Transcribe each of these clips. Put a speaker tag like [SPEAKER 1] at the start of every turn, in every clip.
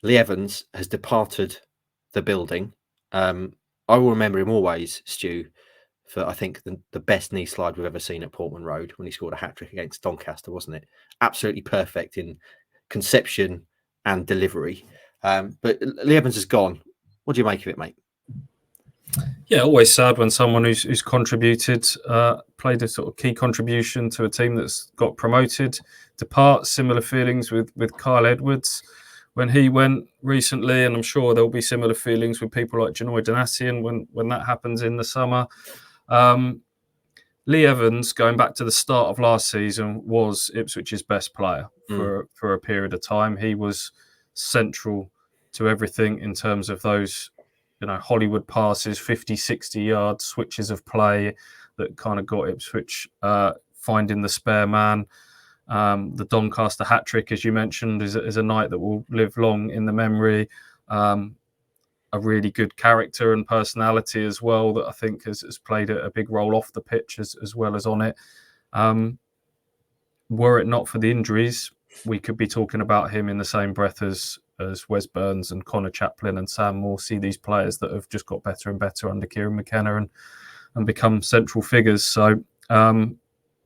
[SPEAKER 1] Lee Evans has departed the building. I will remember him always, Stu, for I think the best knee slide we've ever seen at Portman Road when he scored a hat-trick against Doncaster, wasn't it? Absolutely perfect in conception and delivery. But Lee Evans has gone. What do you make of it, mate?
[SPEAKER 2] Yeah, always sad when someone who's contributed, played a sort of key contribution to a team that's got promoted, depart. Similar feelings with Kyle Edwards when he went recently, and I'm sure there'll be similar feelings with people like Janoy Donatian when that happens in the summer. Lee Evans, going back to the start of last season, was Ipswich's best player for a period of time. He was central to everything in terms of those, Hollywood passes, 50, 60 yard switches of play that kind of got Ipswich finding the spare man. The Doncaster hat-trick, as you mentioned, is a night that will live long in the memory. A really good character and personality as well that I think has played a big role off the pitch as well as on it. Were it not for the injuries, we could be talking about him in the same breath as Wes Burns and Connor Chaplin and Sam Morsey, these players that have just got better and better under Kieran McKenna and become central figures. So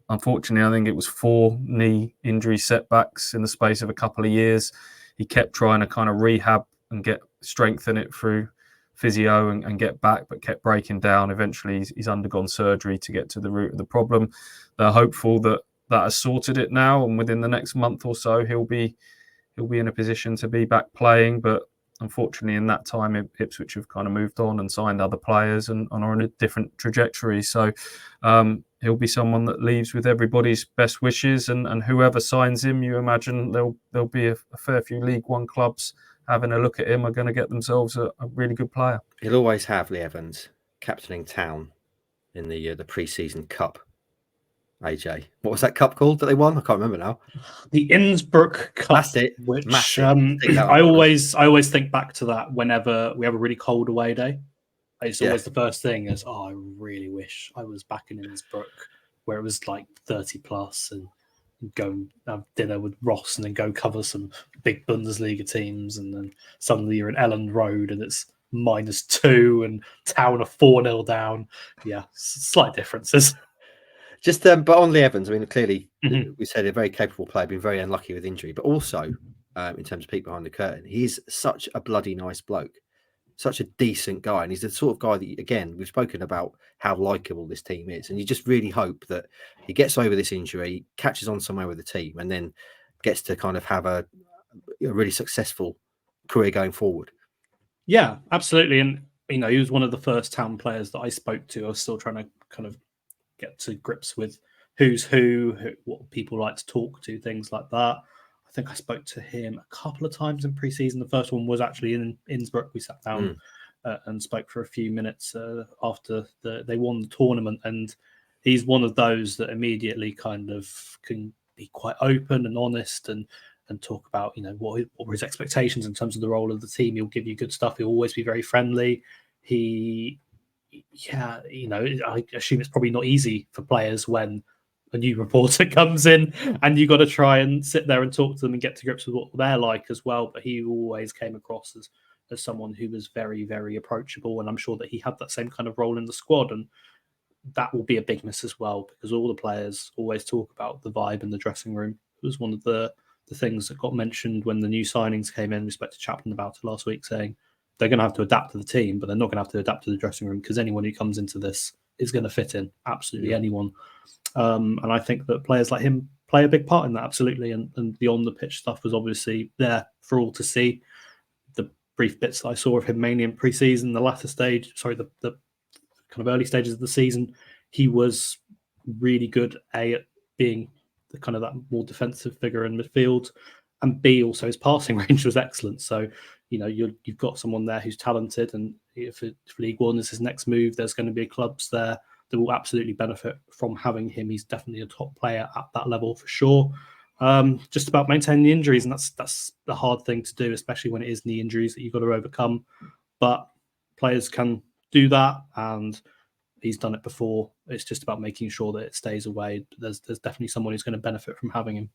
[SPEAKER 2] unfortunately, I think it was 4 knee injury setbacks in the space of a couple of years. He kept trying to kind of rehab and strengthen it through physio and get back, but kept breaking down. Eventually, he's undergone surgery to get to the root of the problem. They're hopeful that has sorted it now, and within the next month or so, he'll be in a position to be back playing. But unfortunately, in that time, Ipswich have kind of moved on and signed other players and are on a different trajectory. So he'll be someone that leaves with everybody's best wishes, and whoever signs him, you imagine there'll be a fair few League One clubs having a look at him, are going to get themselves a really good player.
[SPEAKER 1] He'll always have Lee Evans captaining Town in the pre-season cup. AJ, what was that cup called that they won? I can't remember now.
[SPEAKER 3] The Innsbruck Cup.
[SPEAKER 1] That's it.
[SPEAKER 3] Which I always think back to that whenever we have a really cold away day. It's always the first thing is, I really wish I was back in Innsbruck where it was like 30 plus and go and have dinner with Ross and then go cover some big Bundesliga teams, and then suddenly you're in Elland Road and it's -2 and Town are 4-0 down. Yeah, slight differences.
[SPEAKER 1] Just but on Lee Evans, I mean, clearly we said a very capable player, been very unlucky with injury, but also in terms of peek behind the curtain, he's such a bloody nice bloke, such a decent guy, and he's the sort of guy that, again, we've spoken about how likeable this team is, and you just really hope that he gets over this injury, catches on somewhere with the team, and then gets to kind of have a really successful career going forward.
[SPEAKER 3] Yeah, absolutely. And he was one of the first Town players that I spoke to. I was still trying to kind of get to grips with who's who, what people like to talk to, things like that. I think I spoke to him a couple of times in pre-season. The first one was actually in Innsbruck. We sat down and spoke for a few minutes after they won the tournament. And he's one of those that immediately kind of can be quite open and honest and talk about, what were his expectations in terms of the role of the team. He'll give you good stuff. He'll always be very friendly. I assume it's probably not easy for players when a new reporter comes in and you got to try and sit there and talk to them and get to grips with what they're like as well. But he always came across as someone who was very, very approachable. And I'm sure that he had that same kind of role in the squad. And that will be a big miss as well, because all the players always talk about the vibe in the dressing room. It was one of the things that got mentioned when the new signings came in. We spoke to Chaplin about it last week, saying they're going to have to adapt to the team, but they're not going to have to adapt to the dressing room, because anyone who comes into this is going to fit in. Absolutely anyone. And I think that players like him play a big part in that, absolutely. And the on-the-pitch stuff was obviously there for all to see. The brief bits that I saw of him, mainly in pre-season, the kind of early stages of the season, he was really good, A, at being the kind of that more defensive figure in midfield, and B, also his passing range was excellent. So, you've got someone there who's talented, and if League One is his next move, there's going to be clubs there that will absolutely benefit from having him. He's definitely a top player at that level for sure. Just about maintaining the injuries, and that's the hard thing to do, especially when it is knee injuries that you've got to overcome. But players can do that, and he's done it before. It's just about making sure that it stays away. There's definitely someone who's going to benefit from having him.